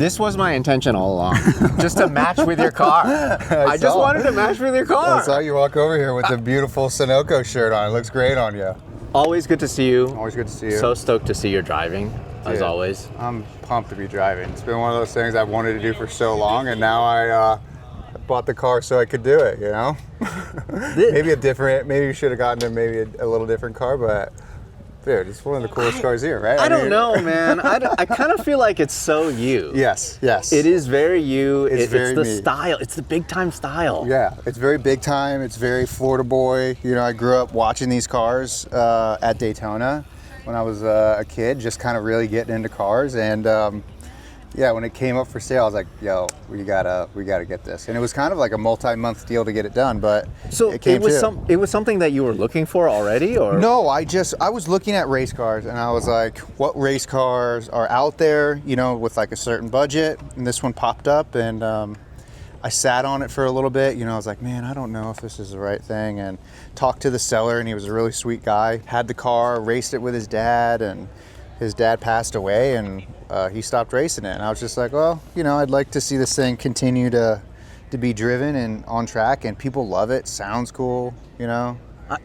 This was my intention all along, just to match with your car. I just wanted to match with your car. I saw you walk over here with the beautiful Sunoco shirt on. It looks great on you. Always good to see you. Always good to see you. So stoked to see your driving, as always. I'm pumped to be driving. It's been one of those things I've wanted to do for so long, and now I bought the car so I could do it, you know? Maybe you should have gotten a little different car, but dude, it's one of the coolest cars here, right? I don't know, man. I kind of feel like it's so you. Yes. It is very you. It's very the me. style. It's the big time style. Yeah, it's very big time. It's very Florida boy. You know, I grew up watching these cars at Daytona when I was a kid, just kind of really getting into cars. And yeah, when it came up for sale, I was like, yo, we gotta get this. And it was kind of like a multi-month deal to get it done, but so it was something that you were looking for already, or? No, I was looking at race cars, and I was like, what race cars are out there, you know, with like a certain budget? And this one popped up, and I sat on it for a little bit. You know, I was like, man, I don't know if this is the right thing, and talked to the seller, and he was a really sweet guy. Had the car, raced it with his dad, and his dad passed away, and he stopped racing it. And I was just like, well, you know, I'd like to see this thing continue to be driven and on track, and people love it. Sounds cool, you know.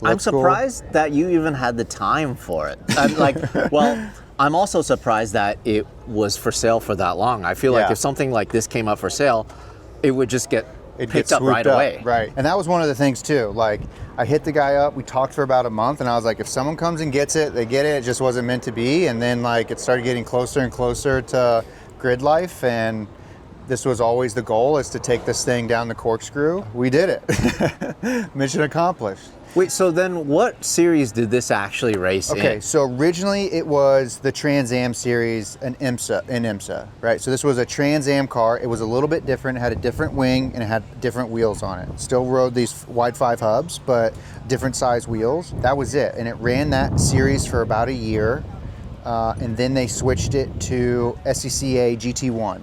I'm surprised that you even had the time for it. I'm also surprised that it was for sale for that long. I feel like if something like this came up for sale, it would just get picked up right away. Right. And that was one of the things too. Like, I hit the guy up, we talked for about a month, and I was like, if someone comes and gets it, they get it. It just wasn't meant to be. And then like it started getting closer and closer to grid life, and this was always the goal, is to take this thing down the corkscrew. We did it. Mission accomplished. Wait, so then what series did this actually race in? Okay, so originally it was the Trans Am series in IMSA, right? So this was a Trans Am car. It was a little bit different. It had a different wing, and it had different wheels on it. Still rode these wide 5 hubs, but different size wheels. That was it. And it ran that series for about a year. And then they switched it to SCCA GT1.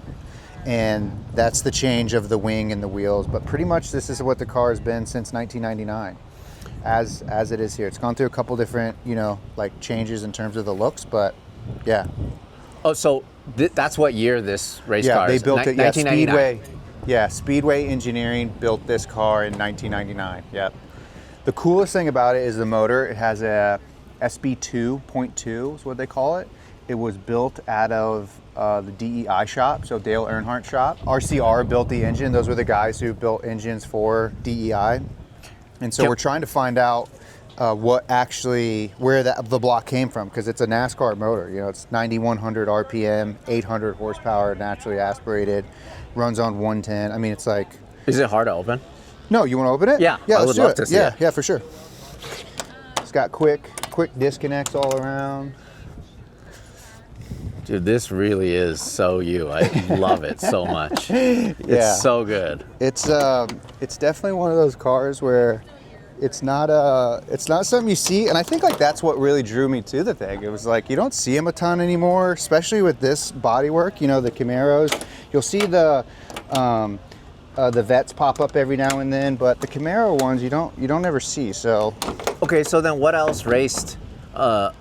And that's the change of the wing and the wheels. But pretty much this is what the car has been since 1999. As it is here. It's gone through a couple different, you know, like changes in terms of the looks, but yeah. Oh, so that's what year this race car is? They built it, 1999. Speedway Engineering built this car in 1999, yep. The coolest thing about it is the motor. It has a SB 2.2 is what they call it. It was built out of the DEI shop, so Dale Earnhardt shop. RCR built the engine. Those were the guys who built engines for DEI. And so we're trying to find out where the block came from, because it's a NASCAR motor. You know, it's 9,100 RPM, 800 horsepower, naturally aspirated, runs on 110. I mean, it's like... Is it hard to open? No, you want to open it? Yeah, I would love to see it. Yeah, for sure. It's got quick disconnects all around. Dude, this really is so you. I love it so much. It's so good. It's definitely one of those cars where it's not something you see, and I think like that's what really drew me to the thing. It was like you don't see them a ton anymore, especially with this bodywork. You know, the Camaros. You'll see the Vets pop up every now and then, but the Camaro ones you don't ever see. So okay, so then what else raced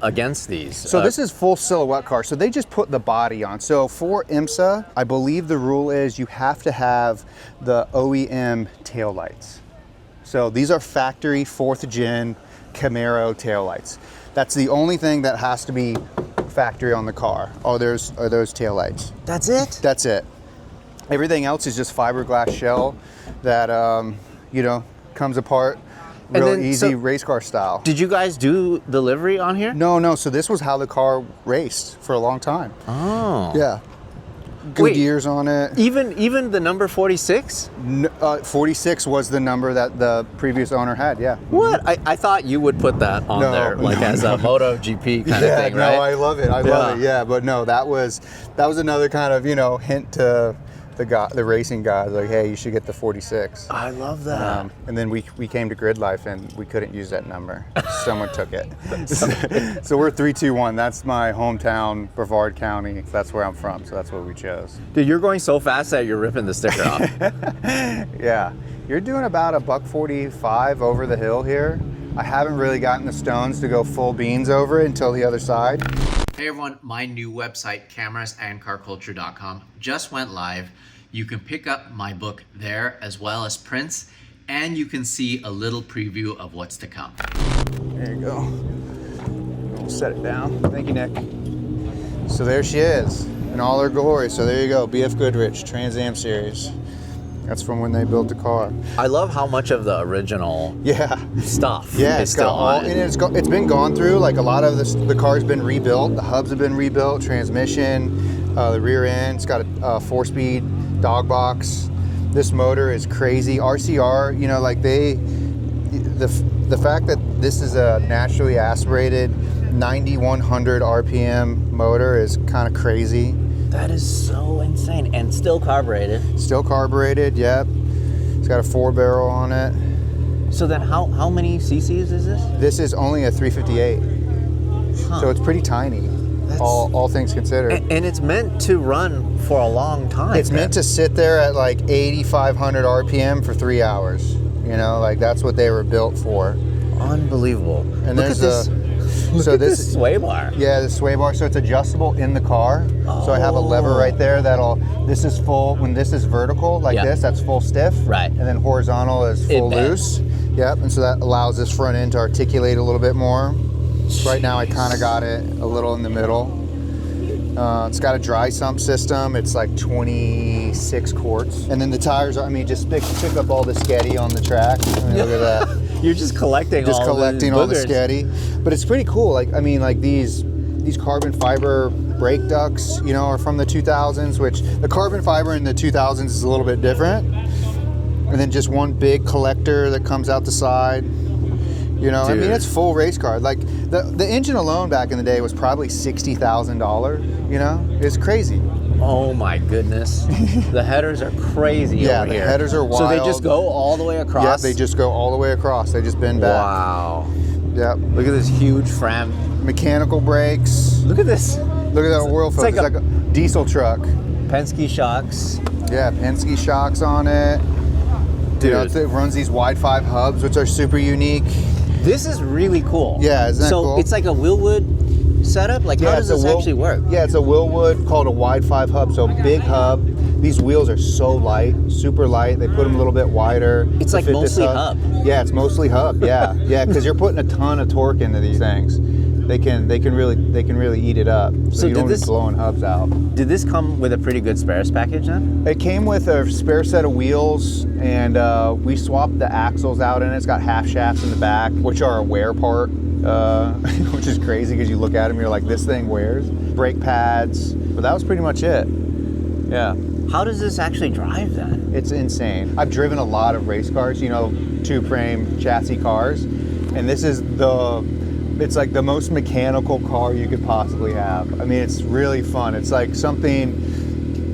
against these? So this is full silhouette car. So they just put the body on. So for IMSA, I believe the rule is you have to have the OEM taillights. So these are factory 4th gen Camaro taillights. That's the only thing that has to be factory on the car. Are those taillights. That's it? That's it. Everything else is just fiberglass shell that you know, comes apart. Real easy race car style. Did you guys do the livery on here? No. So this was how the car raced for a long time. Oh. Yeah. Good years on it. Even the number 46? 46 was the number that the previous owner had, yeah. What? I thought you would put that on there, like as a MotoGP kind of thing, right? No, I love it. I love it, yeah. But no, that was another kind of, you know, hint to the racing guys, like, hey, you should get the 46. I love that. And then we came to Grid Life and we couldn't use that number. Someone took it. So we're 321. That's my hometown, Brevard County. That's where I'm from. So that's what we chose. Dude, you're going so fast that you're ripping the sticker off. Yeah. You're doing about a $145 over the hill here. I haven't really gotten the stones to go full beans over it until the other side. Hey everyone, my new website, camerasandcarculture.com, just went live. You can pick up my book there as well as prints, and you can see a little preview of what's to come. There you go. We'll set it down. Thank you, Nick. So there she is in all her glory. So there you go, BF Goodrich Trans Am series. That's from when they built the car. I love how much of the original stuff is still on it. And it's been gone through, like a lot of the car's been rebuilt. The hubs have been rebuilt, transmission, the rear end. It's got a 4-speed dog box. This motor is crazy. RCR, you know, like the fact that this is a naturally aspirated 9100 RPM motor is kind of crazy. That is so insane, and still carbureted. Still carbureted, yep. It's got a 4-barrel on it. So then how many cc's is this? This is only a 358. So it's pretty tiny, all things considered. And it's meant to run for a long time. It's meant to sit there at like 8,500 RPM for 3 hours. You know, like that's what they were built for. Unbelievable. And Look at this. Look at this sway bar. Yeah, the sway bar. So it's adjustable in the car. So I have a lever right there this is full, when this is vertical like this, that's full stiff. Right. And then horizontal is full loose. Yep, and so that allows this front end to articulate a little bit more. Right now I kind of got it a little in the middle. It's got a dry sump system. It's like 26 quarts. And then the tires are, I mean, just pick up all the sketty on the track. I mean, look at that. You're just collecting all the sketty. But it's pretty cool. Like, I mean, like these carbon fiber brake ducts, you know, are from the 2000s, which the carbon fiber in the 2000s is a little bit different. And then just one big collector that comes out the side. You know, I mean, it's full race car. Like the engine alone back in the day was probably $60,000. You know, it's crazy. Oh my goodness, the headers are crazy. Yeah, over the here. headers are wild. So they just go all the way across. Yeah, they just go all the way across. They just bend back. Wow. Yep. Look at this huge frame. Mechanical brakes. Look at this. Look at that oil filter. It's like a diesel truck. Penske shocks. Yeah, Penske shocks on it. Dude, you know, it runs these wide 5 hubs, which are super unique. This is really cool. Yeah, isn't that cool? So it's like a Willwood setup? Like, how does this actually work? Yeah, it's a Willwood called a wide 5 hub, so big hub. These wheels are so light, super light. They put them a little bit wider. It's like mostly hub. Yeah, it's mostly hub. Yeah, yeah, because you're putting a ton of torque into these things. They can really eat it up. So you don't be blowing hubs out. Did this come with a pretty good spares package then? It came with a spare set of wheels, and we swapped the axles out in it. It's got half shafts in the back, which are a wear part, which is crazy because you look at them, you're like, this thing wears. Brake pads, but that was pretty much it. Yeah. How does this actually drive then? It's insane. I've driven a lot of race cars, you know, 2-frame chassis cars, and this is it's like the most mechanical car you could possibly have. I mean, it's really fun. It's like something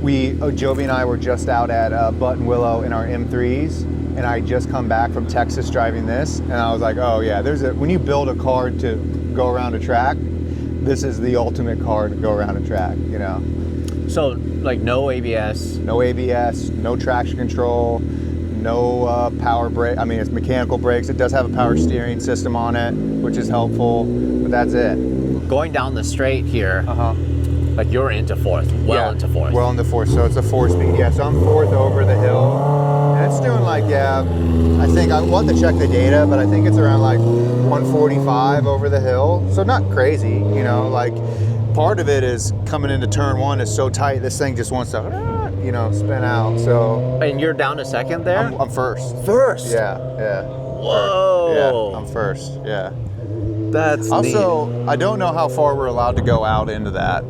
Jovi and I were just out at Button Willow in our M3s, and I just come back from Texas driving this, and I was like, oh yeah, when you build a car to go around a track, this is the ultimate car to go around a track, you know? So, like no ABS? No ABS, no traction control, no power brake. I mean, it's mechanical brakes. It does have a power steering system on it, which is helpful, but that's it. Going down the straight here, like you're into fourth, into fourth. Well into fourth, so it's a 4-speed. Yeah, so I'm 4th over the hill, and it's doing like, I think, I want to check the data, but I think it's around like 145 over the hill. So not crazy, you know, like part of it is coming into turn 1 is so tight, this thing just wants to, you know, spin out. So. And you're down to second there? I'm first. First? Yeah. Whoa. Yeah, I'm first. Yeah. That's also neat. I don't know how far we're allowed to go out into that.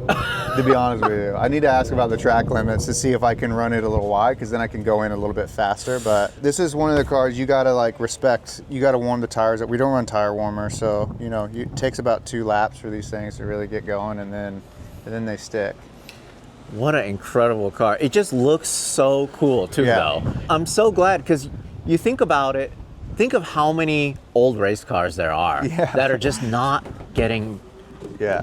To be honest with you, I need to ask about the track limits to see if I can run it a little wide, because then I can go in a little bit faster. But this is one of the cars you gotta like respect. You gotta warm the tires up. We don't run tire warmer, so you know it takes about 2 laps for these things to really get going, and then they stick. What an incredible car! It just looks so cool too, though. I'm so glad, because you think about it. Think of how many old race cars there are that are just not getting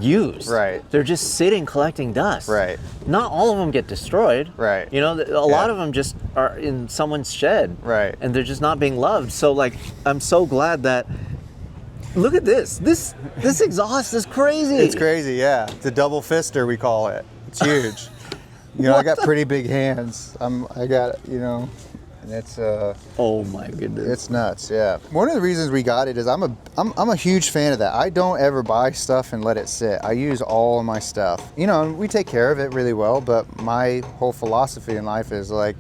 used. Right. They're just sitting collecting dust. Right. Not all of them get destroyed. Right. You know, a lot of them just are in someone's shed. Right. And they're just not being loved. So like, I'm so glad that Look at this. This exhaust is crazy. It's crazy, yeah. It's a double fister, we call it. It's huge. You know, I got pretty big hands. I got, you know, and it's oh my goodness. It's nuts, yeah. One of the reasons we got it is I'm a huge fan of that. I don't ever buy stuff and let it sit. I use all of my stuff. You know, and we take care of it really well, but my whole philosophy in life is like,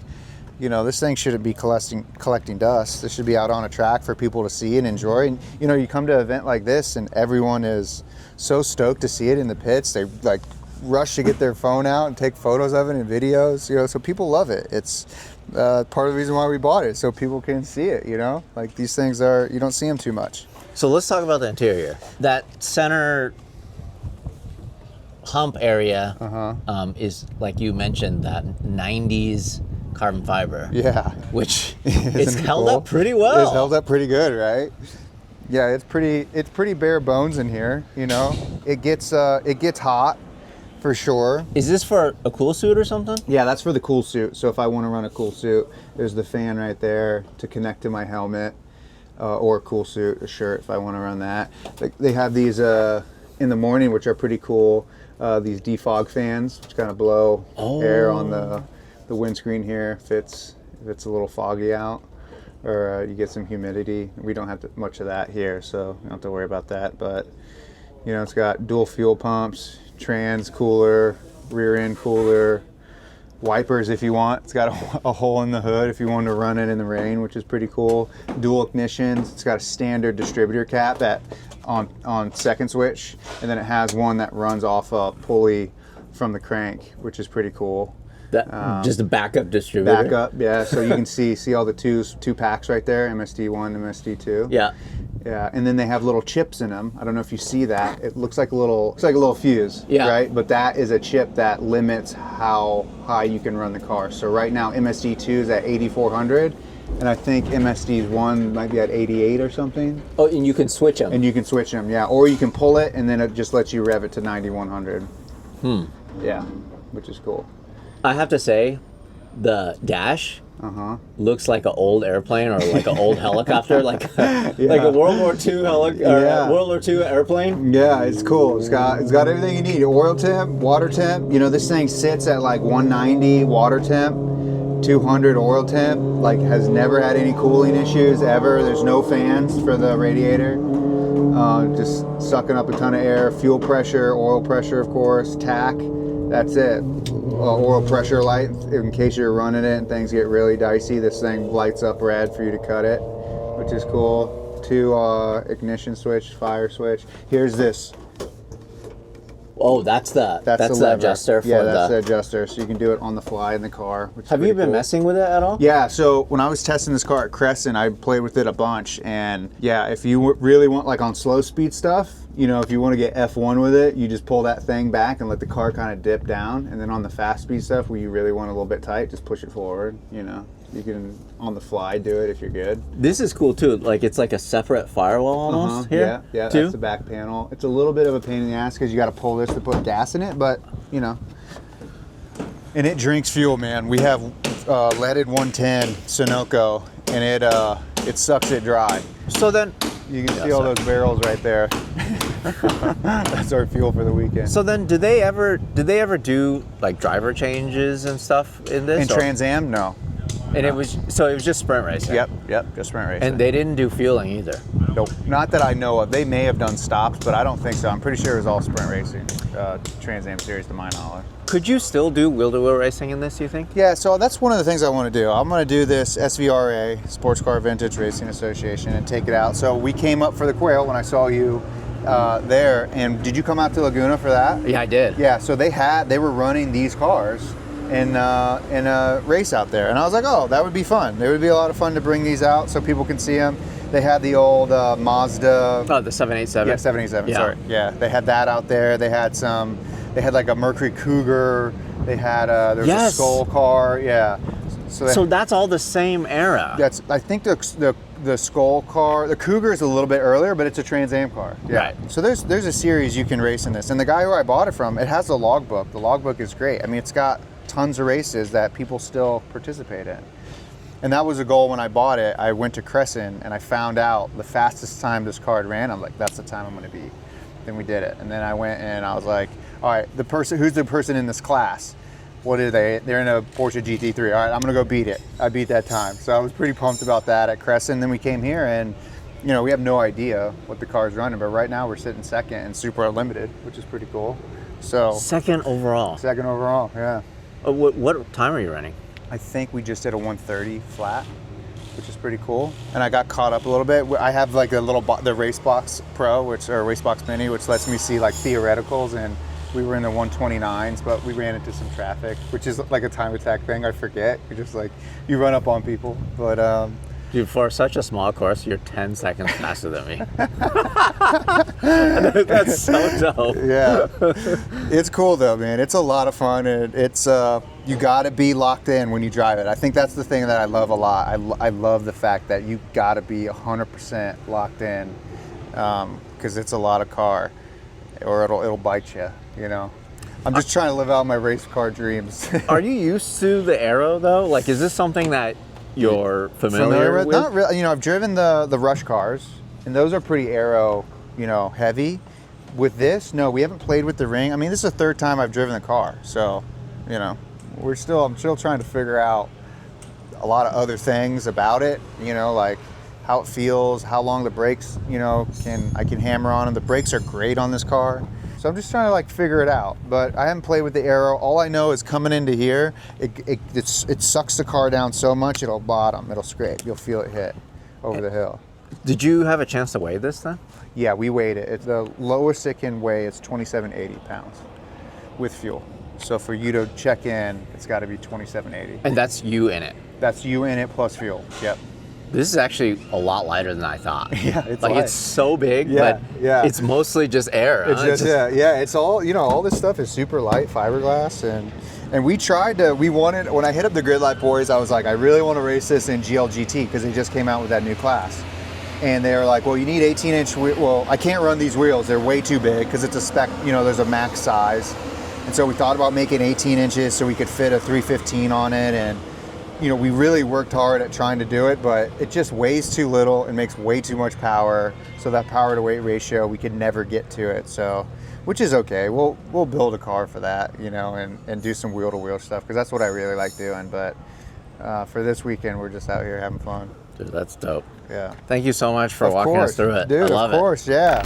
you know, this thing shouldn't be collecting dust. This should be out on a track for people to see and enjoy. And, you know, you come to an event like this and everyone is so stoked to see it in the pits. They like rush to get their phone out and take photos of it and videos, you know, so people love it. It's part of the reason why we bought it, so people can see it, you know? Like these things are, you don't see them too much. So let's talk about the interior. That center hump area is, like you mentioned, that 90s carbon fiber. Yeah. Which it's held up pretty well. It's held up pretty good, right? Yeah, it's pretty bare bones in here, you know? It gets hot for sure. Is this for a cool suit or something? Yeah, that's for the cool suit. So if I want to run a cool suit, there's the fan right there to connect to my helmet, or a cool suit, a shirt if I want to run that. They have these in the morning, which are pretty cool. These defog fans, which kind of blow air on the windscreen here if it's a little foggy out, or you get some humidity. We don't have much of that here, so you don't have to worry about that. But you know, it's got dual fuel pumps, trans cooler, rear end cooler, wipers if you want. It's got a hole in the hood if you want to run it in the rain, which is pretty cool. Dual ignitions. It's got a standard distributor cap that on second switch, and then it has one that runs off a pulley from the crank, which is pretty cool. That just a backup distributor. Backup, yeah. So you can see all the two packs right there, MSD1, MSD2. Yeah. Yeah, and then they have little chips in them. I don't know if you see that. It looks like a little fuse, right? But that is a chip that limits how high you can run the car. So right now MSD2 is at 8,400, and I think MSD1 might be at 88 or something. Oh, and you can switch them. And you can switch them, yeah. Or you can pull it, and then it just lets you rev it to 9,100. Yeah, which is cool. I have to say, the dash looks like an old airplane or like an old helicopter, like like a World War II World War II airplane. Yeah, it's cool. It's got everything you need. Oil temp, water temp. You know, this thing sits at like 190 water temp, 200 oil temp. Like, has never had any cooling issues ever. There's no fans for the radiator. Just sucking up a ton of air. Fuel pressure, oil pressure, of course. Tack. That's it. Oil pressure light in case you're running it and things get really dicey. This thing lights up red for you to cut it, which is cool. 2 ignition switch, fire switch. Here's this. Oh, that's the adjuster for that's the adjuster, so you can do it on the fly in the car. Which Have you been messing with it at all? Yeah, so when I was testing this car at Crescent, I played with it a bunch, and yeah, if you really want, like on slow speed stuff, you know, if you want to get F1 with it, you just pull that thing back and let the car kind of dip down, and then on the fast speed stuff where you really want a little bit tight, just push it forward, you know. You can, on the fly, do it if you're good. This is cool too. Like, it's like a separate firewall almost here. Yeah, too? That's the back panel. It's a little bit of a pain in the ass because you got to pull this to put gas in it, but you know. And it drinks fuel, man. We have leaded 110 Sunoco, and it sucks it dry. So then you can see all those barrels right there. That's our fuel for the weekend. So then, did they ever do like driver changes and stuff in this? In Trans Am, no. And it was just sprint racing. Yep, just sprint racing. And they didn't do fueling either. Nope, not that I know of. They may have done stops, but I don't think so. I'm pretty sure it was all sprint racing, Trans Am series to my knowledge. Could you still do wheel-to-wheel racing in this, you think? Yeah, so that's one of the things I want to do. I'm going to do this SVRA, Sports Car Vintage Racing Association, and take it out. So we came up for the Quail when I saw you there, and did you come out to Laguna for that? Yeah, I did. Yeah, so they were running these cars in a race out there, and I was like, oh, that would be fun. It would be a lot of fun to bring these out so people can see them. They had the old Mazda. Oh, the 787. Yeah, 787. Yeah. Sorry. Yeah, they had that out there. They had like a Mercury Cougar. They had there was a Skull car. Yeah. So that's all the same era. I think the Skull car, the Cougar is a little bit earlier, but it's a Trans Am car. Yeah. Right. So there's a series you can race in this, and the guy who I bought it from, it has a logbook. The logbook is great. I mean, it's got tons of races that people still participate in. And that was a goal when I bought it. I went to Crescent and I found out the fastest time this car ran. I'm like, that's the time I'm gonna beat. Then we did it. And then I went and I was like, all right, who's the person in this class? What are they? They're in a Porsche GT3. All right, I'm gonna go beat it. I beat that time. So I was pretty pumped about that at Crescent. Then we came here and, you know, we have no idea what the car's running, but right now we're sitting second in Super Unlimited, which is pretty cool. So Second overall. Second overall, yeah. What time are you running? I think we just did a 130 flat, which is pretty cool. And I got caught up a little bit. I have like the Racebox Pro, or Racebox Mini, which lets me see like theoreticals, and we were in the 129s, but we ran into some traffic, which is like a time attack thing. I forget. You just like, you run up on people, but Dude, for such a small course, you're 10 seconds faster than me. That's so dope. Yeah, it's cool though, man. It's a lot of fun, and it's you gotta be locked in when you drive it. I think that's the thing that I love a lot. I love the fact that you gotta be 100% locked in, because it's a lot of car, or it'll bite you. You know, I'm just trying to live out my race car dreams. Are you used to the aero though? Like, is this something that you're familiar with? Not really. You know, I've driven the Rush cars, and those are pretty aero, you know, heavy. With this, no, we haven't played with the ring. I mean, this is the third time I've driven the car, so, you know, I'm still trying to figure out a lot of other things about it. You know, like how it feels, how long the brakes, you know, I can hammer on them. The brakes are great on this car. So I'm just trying to like figure it out, but I haven't played with the aero. All I know is coming into here, it sucks the car down so much it'll bottom, it'll scrape. You'll feel it hit over the hill. Did you have a chance to weigh this then? Yeah, we weighed it. It's the lowest it can weigh. It's 2780 pounds with fuel. So for you to check in, it's got to be 2780. And that's you in it? That's you in it plus fuel. Yep. This is actually a lot lighter than I thought. Yeah, it's like light. It's so big, but it's mostly just air. It's just, yeah. It's all, you know, all this stuff is super light fiberglass, and we wanted, when I hit up the Grid Life boys, I was like, I really want to race this in GLGT because they just came out with that new class, and they were like, well, you need 18-inch well, I can't run these wheels, they're way too big because it's a spec, you know, there's a max size, and so we thought about making 18 inches so we could fit a 315 on it, and you know, we really worked hard at trying to do it, but it just weighs too little and makes way too much power. So that power to weight ratio, we could never get to it. So, which is okay. We'll build a car for that, you know, and do some wheel to wheel stuff, because that's what I really like doing. But for this weekend, we're just out here having fun. Dude, that's dope. Yeah. Thank you so much for walking us through it. Dude, I love of course, yeah.